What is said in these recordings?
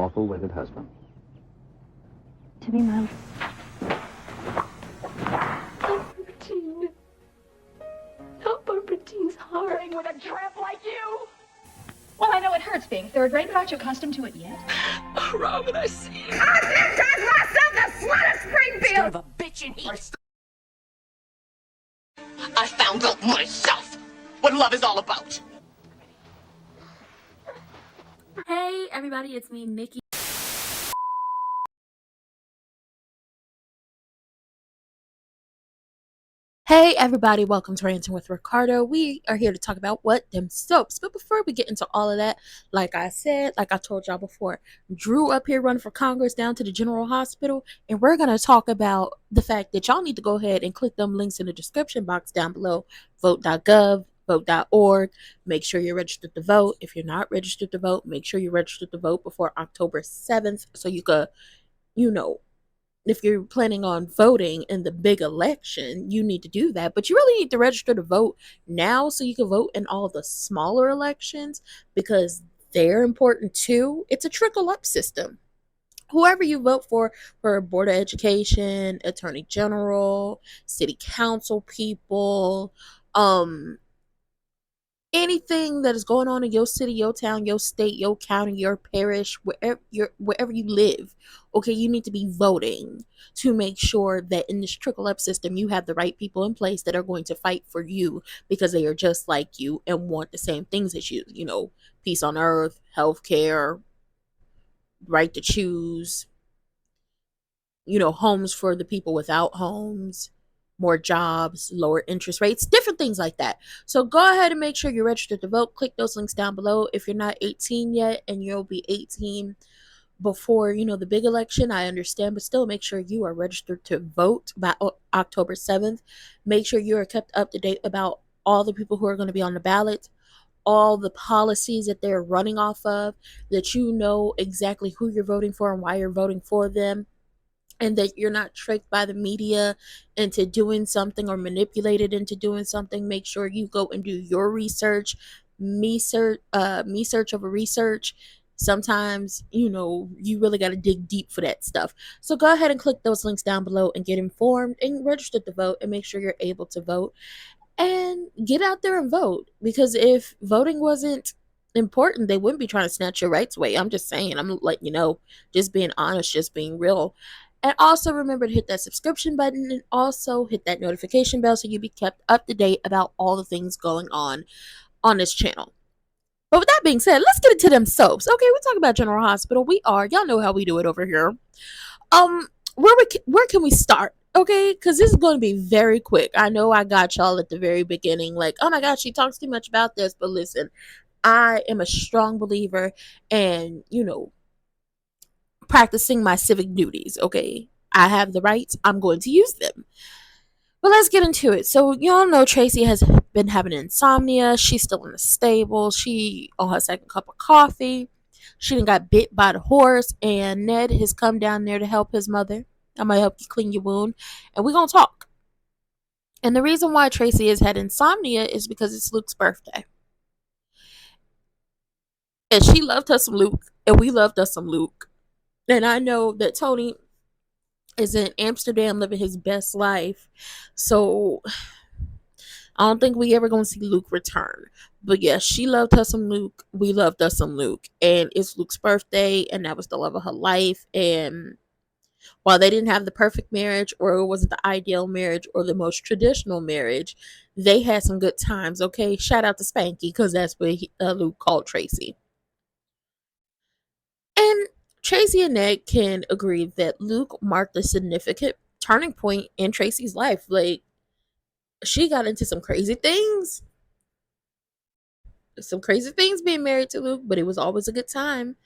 lawful wedded husband. To be my... Barbara not Barbara Jean's heart. With a tramp like you? Well, I know it hurts being third rate, but aren't you accustomed to it yet? Oh, Robin, I see you. I myself the slut of Springfield! Son of a bitch in heat. I found out myself what love is all about. Hey everybody, it's me, Nikki. Hey everybody, welcome to Ranting with Ricardo. We are here to talk about what them soaps. But before we get into all of that, like I told y'all before, Drew up here running for Congress down to the General Hospital, and we're going to talk about the fact that y'all need to go ahead and click them links in the description box down below. Vote.gov, vote.org. Make sure you're registered to vote. If you're not registered to vote, make sure you're registered to vote before October 7th so you could, if you're planning on voting in the big election, you need to do that. But you really need to register to vote now so you can vote in all the smaller elections because they're important too. It's a trickle-up system. Whoever you vote for Board of Education, Attorney General, City Council people, anything that is going on in your city, your town, your state, your county, your parish, wherever you live, okay, you need to be voting to make sure that in this trickle-up system you have the right people in place that are going to fight for you because they are just like you and want the same things as you, peace on earth, healthcare, right to choose, homes for the people without homes, more jobs, lower interest rates, different things like that. So go ahead and make sure you're registered to vote. Click those links down below. If you're not 18 yet and you'll be 18 before, the big election, I understand, but still make sure you are registered to vote by October 7th. Make sure you are kept up to date about all the people who are going to be on the ballot, all the policies that they're running off of, that you know exactly who you're voting for and why you're voting for them, and that you're not tricked by the media into doing something or manipulated into doing something. Make sure you go and do your research. Me search over research. Sometimes, you really got to dig deep for that stuff. So go ahead and click those links down below and get informed and register to vote and make sure you're able to vote. And get out there and vote. Because if voting wasn't important, they wouldn't be trying to snatch your rights away. I'm just saying. I'm letting you know. Just being honest, just being real. And also remember to hit that subscription button and also hit that notification bell so you'll be kept up to date about all the things going on this channel. But with that being said, let's get into them soaps. Okay, we're talking about General Hospital. Y'all know how we do it over here. Where can we start? Okay, because this is going to be very quick. I know I got y'all at the very beginning like, oh my gosh, she talks too much about this. But listen, I am a strong believer in, practicing my civic duties. Okay, I have the rights, I'm going to use them. But let's get into it. So y'all know Tracy has been having insomnia. She's still in the stable. She on her second cup of coffee. She done got bit by the horse, and Ned has come down there to help his mother. I'm gonna help you clean your wound, and we're gonna talk. And the reason why Tracy has had insomnia is because it's Luke's birthday. And she loved her some Luke, and we loved us some Luke. And I know that Tony is in Amsterdam living his best life. So I don't think we ever going to see Luke return. But yeah, she loved her some Luke. We loved us some Luke. And it's Luke's birthday, and that was the love of her life. And while they didn't have the perfect marriage, or it wasn't the ideal marriage, or the most traditional marriage, they had some good times, okay? Shout out to Spanky, because that's what Luke called Tracy. And Tracy and Ned can agree that Luke marked a significant turning point in Tracy's life. Like, she got into some crazy things. Some crazy things being married to Luke, but it was always a good time.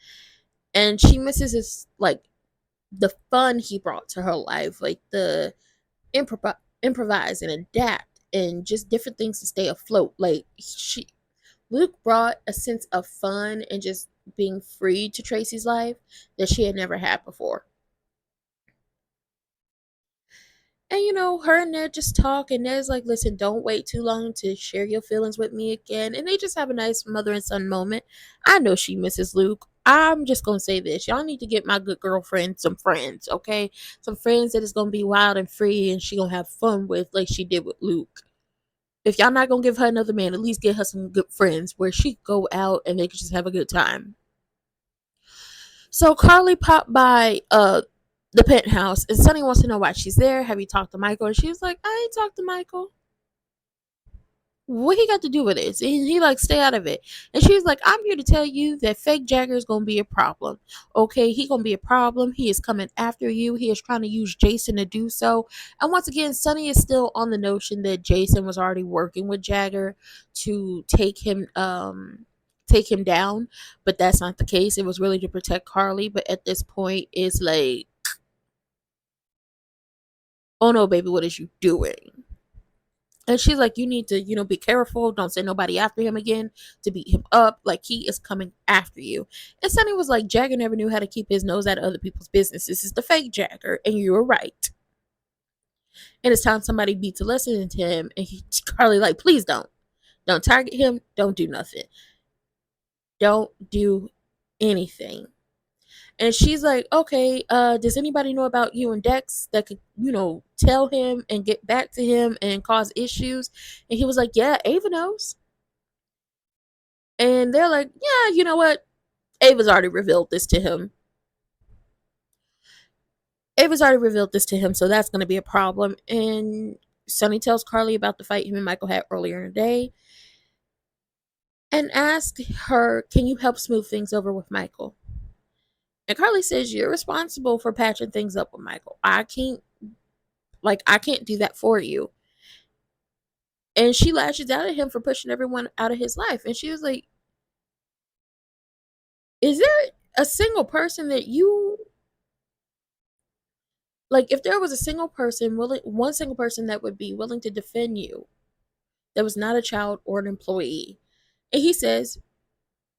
And she misses his, the fun he brought to her life. Like, the improvise and adapt and just different things to stay afloat. Like, Luke brought a sense of fun and just being free to Tracy's life that she had never had before. And her and Ned just talk, and Ned's like, listen, don't wait too long to share your feelings with me again. And they just have a nice mother and son moment. I know she misses Luke. I'm just gonna say this. Y'all need to get my good girlfriend some friends, okay? Some friends that is gonna be wild and free and she gonna have fun with like she did with Luke. If y'all not gonna give her another man, at least get her some good friends where she could go out and they could just have a good time. So Carly popped by the penthouse and Sonny wants to know why she's there. Have you talked to Michael? And she was like, I ain't talked to Michael. What he got to do with this? And he like, stay out of it. And she's like, I'm here to tell you that fake Jagger is gonna be a problem. Okay, he gonna be a problem. He is coming after you. He is trying to use Jason to do so. And once again, Sonny is still on the notion that Jason was already working with Jagger to take him down, but that's not the case. It was really to protect Carly. But at this point, it's like, oh no, baby, what is you doing? And she's like, you need to, be careful. Don't send nobody after him again to beat him up. Like, he is coming after you. And Sonny was like, Jagger never knew how to keep his nose out of other people's business. This is the fake Jagger. And you were right. And it's time somebody beats a lesson into him. And Carly like, please don't. Don't target him. Don't do nothing. Don't do anything. And she's like, okay, does anybody know about you and Dex that could, tell him and get back to him and cause issues? And he was like, yeah, Ava knows. And they're like, yeah, you know what? Ava's already revealed this to him. So that's going to be a problem. And Sonny tells Carly about the fight him and Michael had earlier in the day and asks her, can you help smooth things over with Michael? And Carly says, you're responsible for patching things up with Michael. I can't do that for you. And she lashes out at him for pushing everyone out of his life. And she was like, is there a single person that you, like, if there was a single person, one single person that would be willing to defend you, that was not a child or an employee? And he says,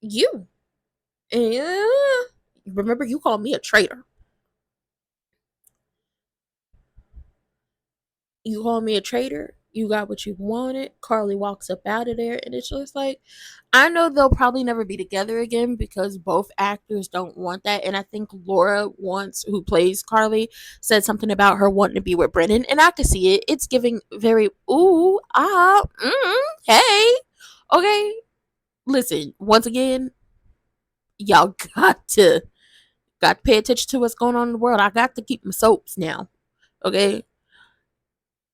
you. And remember, you called me a traitor. You called me a traitor. You got what you wanted. Carly walks up out of there, and it's just like, I know they'll probably never be together again because both actors don't want that. And I think Laura who plays Carly, said something about her wanting to be with Brennan, and I can see it. It's giving very hey, okay. Listen, once again, y'all got to pay attention to what's going on in the world. I got to keep my soaps now, okay.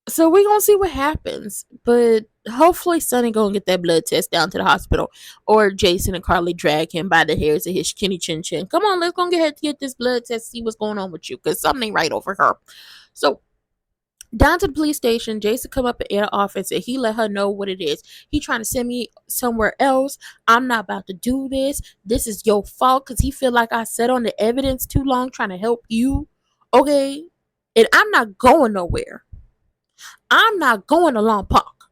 So we gonna see what happens, but hopefully Sonny gonna get that blood test down to the hospital, or Jason and Carly drag him by the hairs of his skinny chin chin. Come on, let's go get this blood test, see what's going on with you, because something ain't right over her. So down to the police station, Jason come up in the office and he let her know what it is. He trying to send me somewhere else. I'm not about to do this. This is your fault because he feel like I sat on the evidence too long trying to help you. Okay, and I'm not going nowhere. I'm not going to Long Park.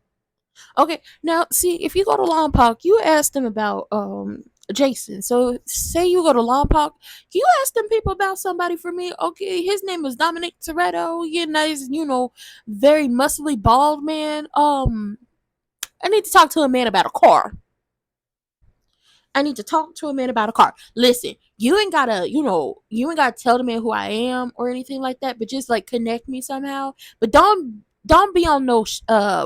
Okay, now see, if you go to Long Park, you ask them about Jason. So say you go to Long Park, you ask them people about somebody for me. Okay, his name is Dominic Toretto. He's nice, very muscly bald man. I need to talk to a man about a car. I need to talk to a man about a car. Listen, you ain't gotta tell the man who I am or anything like that, but just like connect me somehow. But don't be on no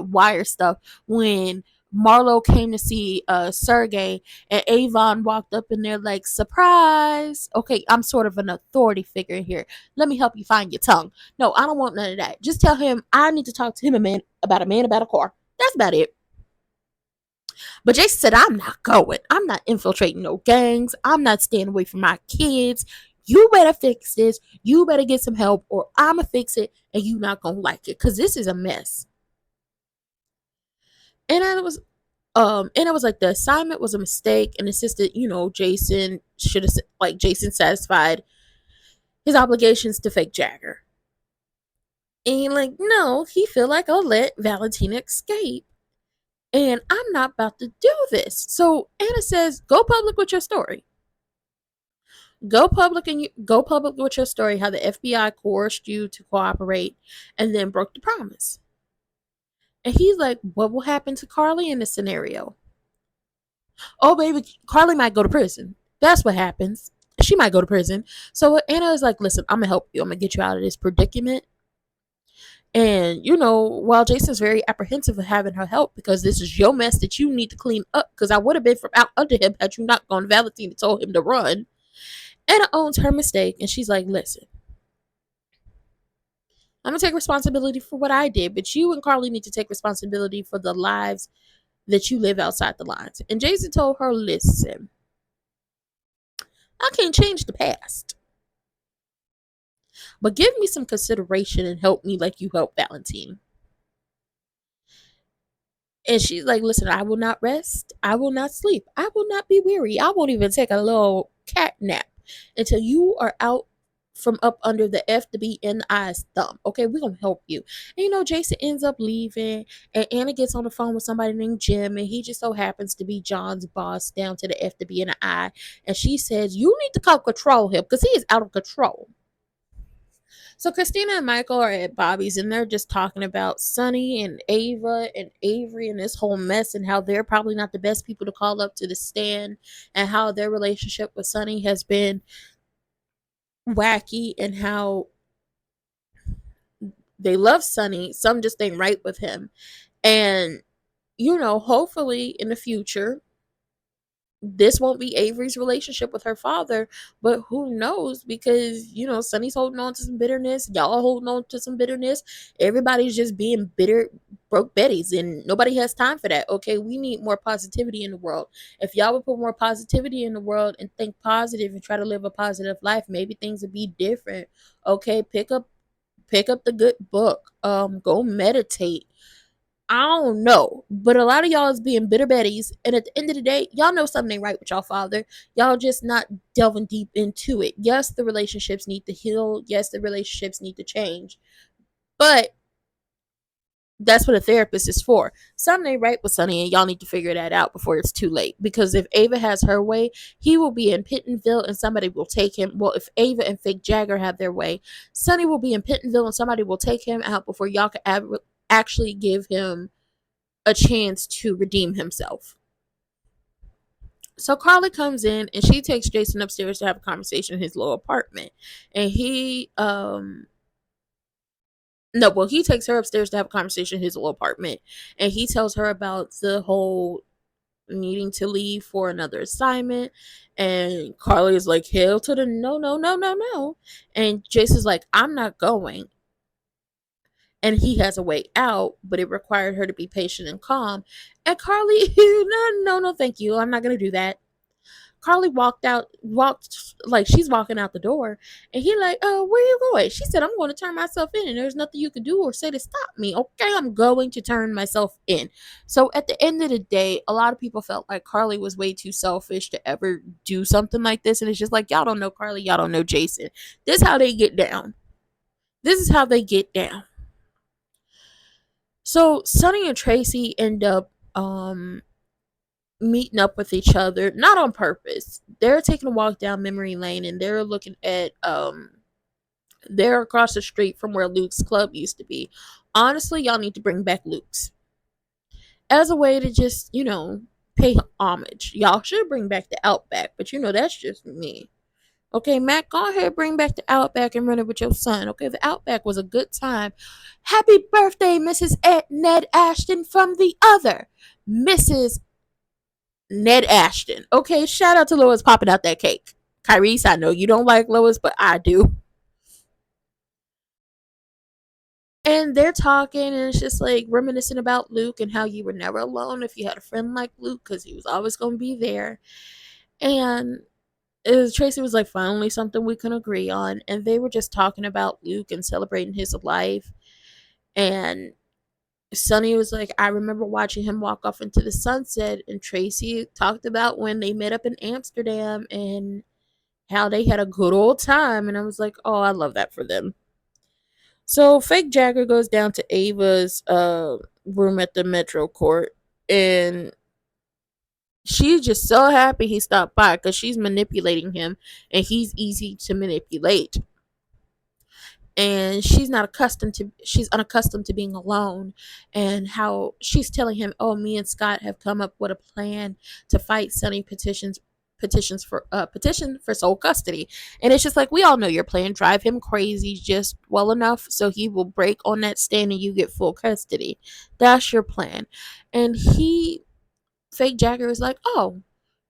wire stuff. When Marlo came to see Sergey and Avon walked up in there like, surprise. Okay, I'm sort of an authority figure here. Let me help you find your tongue. No, I don't want none of that. Just tell him I need to talk to him about a car. That's about it. But Jason said, I'm not going. I'm not infiltrating no gangs. I'm not staying away from my kids. You better fix this. You better get some help or I'ma fix it and you not gonna like it. Cause this is a mess. And I was like the assignment was a mistake and insisted, Jason should have Jason satisfied his obligations to fake Jagger. And like, no, he feel like I'll let Valentina escape. And I'm not about to do this. So Anna says, go public with your story. Go public with your story, how the FBI coerced you to cooperate and then broke the promise. And he's like, what will happen to Carly in this scenario? Oh, baby, Carly might go to prison. That's what happens. She might go to prison. So Anna is like, listen, I'm gonna help you. I'm gonna get you out of this predicament. And while Jason's very apprehensive of having her help because this is your mess that you need to clean up, because I would have been from out under him had you not gone. Valentina told him to run. Anna owns her mistake and she's like, listen, I'm gonna take responsibility for what I did, but you and Carly need to take responsibility for the lives that you live outside the lines. And Jason told her, listen, I can't change the past, but give me some consideration and help me like you helped Valentine. And she's like, listen, I will not rest. I will not sleep. I will not be weary. I won't even take a little cat nap until you are out from up under the F to B N I's thumb. Okay, we're going to help you. And Jason ends up leaving, and Anna gets on the phone with somebody named Jim, and he just so happens to be John's boss down to the F to B and the I. And she says, you need to come control him because he is out of control. So Christina and Michael are at Bobby's and they're just talking about Sonny and Ava and Avery and this whole mess and how they're probably not the best people to call up to the stand and how their relationship with Sonny has been wacky and how they love Sonny. Some just ain't right with him. And, hopefully in the future, this won't be Avery's relationship with her father, but who knows? Because Sonny's holding on to some bitterness, y'all holding on to some bitterness. Everybody's just being bitter, broke Betties, and nobody has time for that. Okay, we need more positivity in the world. If y'all would put more positivity in the world and think positive and try to live a positive life, maybe things would be different. Okay, pick up the good book. Go meditate. I don't know, but a lot of y'all is being bitter betties, and at the end of the day, y'all know something ain't right with y'all father. Y'all just not delving deep into it. Yes, the relationships need to heal. Yes, the relationships need to change, but that's what a therapist is for. Something ain't right with Sonny, and y'all need to figure that out before it's too late. Because if Ava has her way, he will be in Pittenville, and somebody will take him. Well, if Ava and Fake Jagger have their way, Sonny will be in Pittenville, and somebody will take him out before y'all can actually give him a chance to redeem himself. So Carly comes in and she takes Jason upstairs to have a conversation in his little apartment. And he takes her upstairs to have a conversation in his little apartment. And he tells her about the whole needing to leave for another assignment. And Carly is like, hell to the no, no, no, no, no. And Jason's like, I'm not going. And he has a way out, but it required her to be patient and calm. And Carly, no, thank you. I'm not going to do that. Carly walked like she's walking out the door. And he like, where are you going? She said, I'm going to turn myself in and there's nothing you can do or say to stop me. Okay, I'm going to turn myself in. So at the end of the day, a lot of people felt like Carly was way too selfish to ever do something like this. And it's just like, y'all don't know Carly. Y'all don't know Jason. This is how they get down. So Sonny and Tracy end up meeting up with each other, not on purpose. They're taking a walk down memory lane and they're looking at they're across the street from where Luke's club used to be. Honestly, y'all need to bring back Luke's as a way to just, pay homage. Y'all should bring back the Outback, but that's just me. Okay, Matt, go ahead, bring back the Outback and run it with your son. Okay, the Outback was a good time. Happy birthday, Mrs. Ned Ashton from the other Mrs. Ned Ashton. Okay, shout out to Lois popping out that cake. Kyrese, I know you don't like Lois, but I do. And they're talking, and it's just like reminiscing about Luke and how you were never alone if you had a friend like Luke because he was always going to be there. And Tracy was like, finally something we can agree on. And they were just talking about Luke and celebrating his life. And Sonny was like, I remember watching him walk off into the sunset. And Tracy talked about when they met up in Amsterdam and how they had a good old time. And I was like, oh, I love that for them. So Fake Jagger goes down to Ava's room at the Metro Court. And she's just so happy he stopped by because she's manipulating him and he's easy to manipulate. And she's unaccustomed to being alone, and how she's telling him, oh, me and Scott have come up with a plan to fight Sonny petition for sole custody. And it's just like, we all know your plan: drive him crazy just well enough so he will break on that stand and you get full custody. That's your plan. And Fake Jagger is like, oh,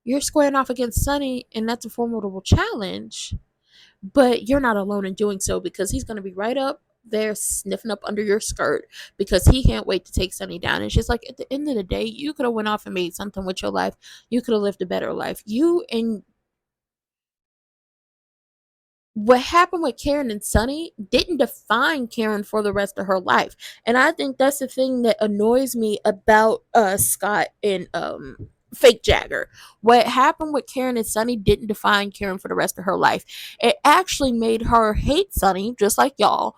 you're squaring off against Sonny, and that's a formidable challenge, but you're not alone in doing so, because he's going to be right up there sniffing up under your skirt, because he can't wait to take Sonny down. And it's just like, at the end of the day, you could have went off and made something with your life. You could have lived a better life. What happened with Karen and Sonny didn't define Karen for the rest of her life. And I think that's the thing that annoys me about Scott and Fake Jagger. What happened with Karen and Sonny didn't define Karen for the rest of her life. It actually made her hate Sonny, just like y'all.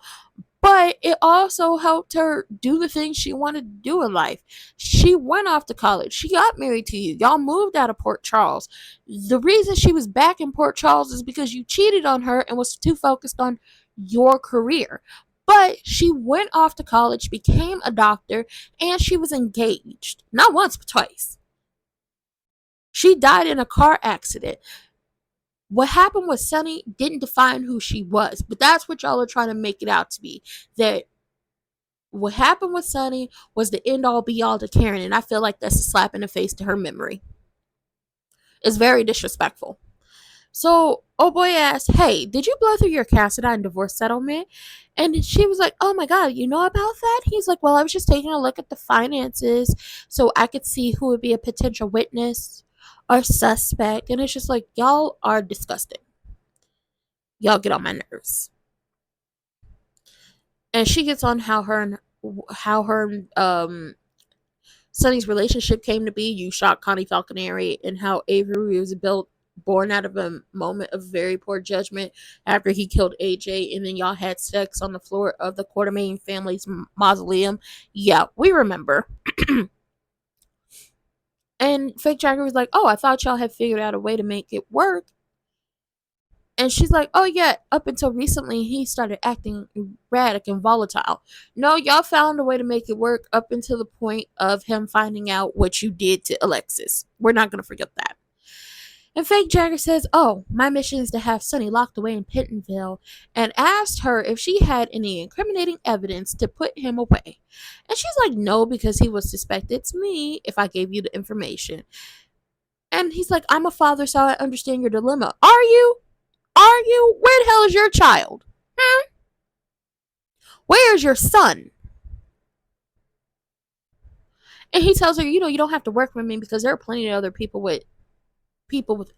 But it also helped her do the things she wanted to do in life. She went off to college. She got married to you. Y'all moved out of Port Charles. The reason she was back in Port Charles is because you cheated on her and was too focused on your career. But she went off to college, became a doctor, and she was engaged. Not once, but twice. She died in a car accident. What happened with Sonny didn't define who she was, but that's what y'all are trying to make it out to be. That what happened with Sonny was the end all be all to Karen, and I feel like that's a slap in the face to her memory. It's very disrespectful. So, oh boy asked, hey, did you blow through your Cassadine divorce settlement? And she was like, oh my God, you know about that? He's like, well, I was just taking a look at the finances so I could see who would be a potential witness or suspect. And it's just like, y'all are disgusting. Y'all get on my nerves. And she gets on how her Sonny's relationship came to be. You shot Connie Falconeri, and how Avery was born out of a moment of very poor judgment after he killed AJ, and then y'all had sex on the floor of the Quartermain family's mausoleum. Yeah, we remember. And Fake Jagger was like, oh, I thought y'all had figured out a way to make it work. And she's like, oh yeah, up until recently, he started acting erratic and volatile. No, y'all found a way to make it work up until the point of him finding out what you did to Alexis. We're not going to forget that. And Fake Jagger says, oh, my mission is to have Sonny locked away in Pentonville, and asked her if she had any incriminating evidence to put him away. And she's like, no, because he was suspected. It's me if I gave you the information. And he's like, I'm a father, so I understand your dilemma. Are you? Are you? Where the hell is your child? Where's your son? And he tells her, you don't have to work with me because there are plenty of other people with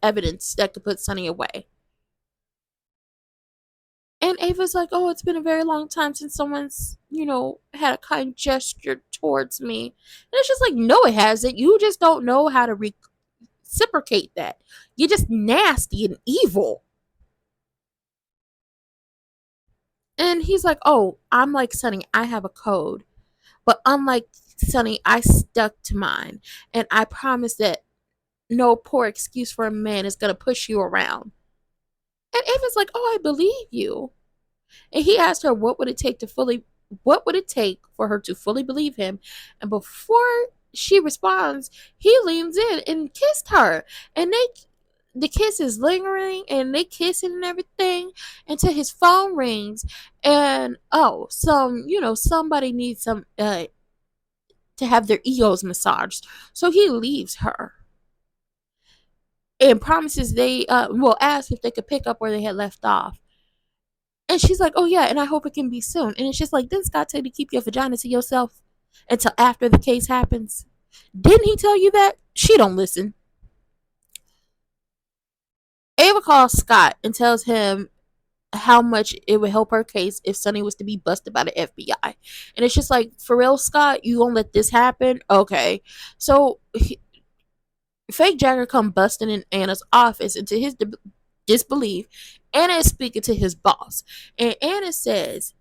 evidence that could put Sonny away. And Ava's like, oh, it's been a very long time since someone's, had a kind gesture towards me. And it's just like, no, it hasn't. You just don't know how to reciprocate that. You're just nasty and evil. And he's like, oh, I'm like Sonny. I have a code. But unlike Sonny, I stuck to mine. And I promise that no poor excuse for a man is going to push you around. And Ava's like, oh, I believe you. And he asked her, what would it take for her to fully believe him? And before she responds, he leans in and kissed her. And the kiss is lingering, and they kissing and everything until his phone rings. And somebody needs some to have their egos massaged. So he leaves her and promises they will ask if they could pick up where they had left off. And she's like, oh yeah, and I hope it can be soon. And it's just like, didn't Scott tell you to keep your vagina to yourself until after the case happens? Didn't he tell you that? She don't listen. Ava calls Scott and tells him how much it would help her case if Sonny was to be busted by the FBI. And it's just like, for real, Scott, you gonna let this happen? Okay. So Fake Jagger come busting in Anna's office, and to his disbelief, Anna is speaking to his boss. And Anna says,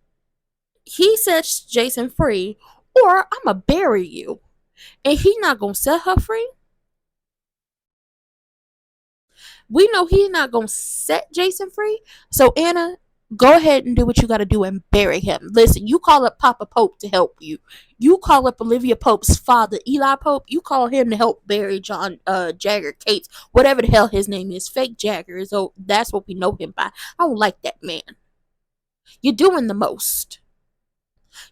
he sets Jason free or I'ma bury you. And he not gonna set her free. We know he's not gonna set Jason free. So Anna, go ahead and do what you got to do and bury him. Listen, you call up Papa Pope to help you. You call up Olivia Pope's father, Eli Pope. You call him to help bury John Jagger Cates, whatever the hell his name is. Fake Jagger, so that's what we know him by. I don't like that man. You're doing the most.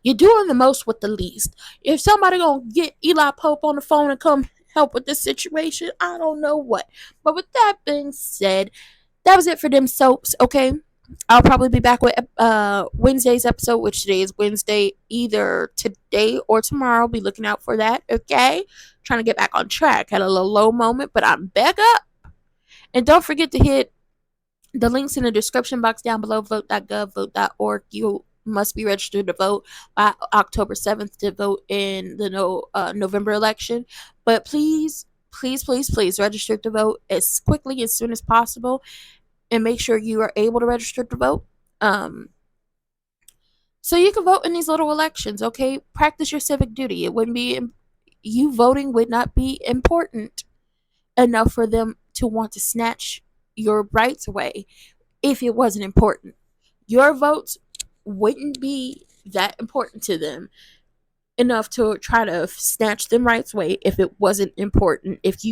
You're doing the most with the least. If somebody gonna get Eli Pope on the phone and come help with this situation, I don't know what. But with that being said, that was it for them soaps. Okay, I'll probably be back with Wednesday's episode, which today is Wednesday, either today or tomorrow. Be looking out for that. Okay, trying to get back on track. Had a little low moment, but I'm back up. And don't forget to hit the links in the description box down below. Vote.gov, vote.org. You must be registered to vote by October 7th to vote in the November election. But please, please, please, please register to vote as quickly, as soon as possible, and make sure you are able to register to vote. So you can vote in these little elections, okay? Practice your civic duty. It wouldn't be, you voting would not be important enough for them to want to snatch your rights away if it wasn't important. Your votes wouldn't be that important to them enough to try to snatch them rights away if it wasn't important, if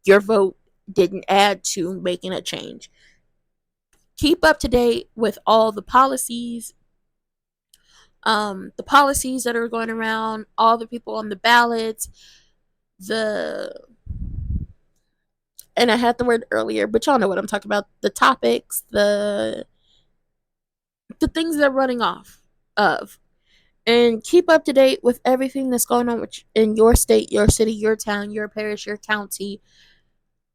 your vote didn't add to making a change. Keep up to date with all the policies that are going around, all the people on the ballots, and I had the word earlier, but y'all know what I'm talking about, the topics, the things they're running off of. And keep up to date with everything that's going on in your state, your city, your town, your parish, your county,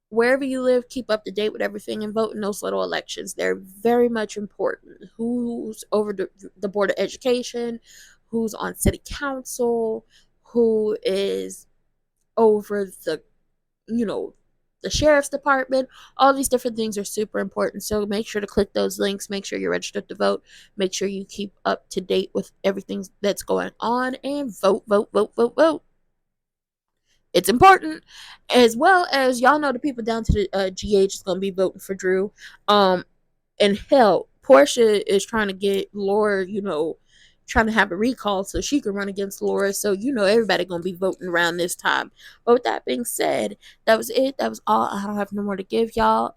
wherever you live. Keep up to date with everything and vote in those little elections. They're very much important. Who's over the Board of Education, who's on city council, who is over the sheriff's department. All these different things are super important. So make sure to click those links. Make sure you're registered to vote. Make sure you keep up to date with everything that's going on, and vote, vote, vote, vote, vote. It's important. As well as, y'all know, the people down to the GH is going to be voting for Drew. And hell, Portia is trying to get Laura, trying to have a recall so she can run against Laura. So, everybody going to be voting around this time. But with that being said, that was it. That was all. I don't have no more to give y'all.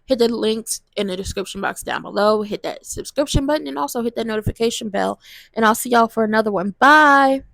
Hit the links in the description box down below. Hit that subscription button and also hit that notification bell. And I'll see y'all for another one. Bye.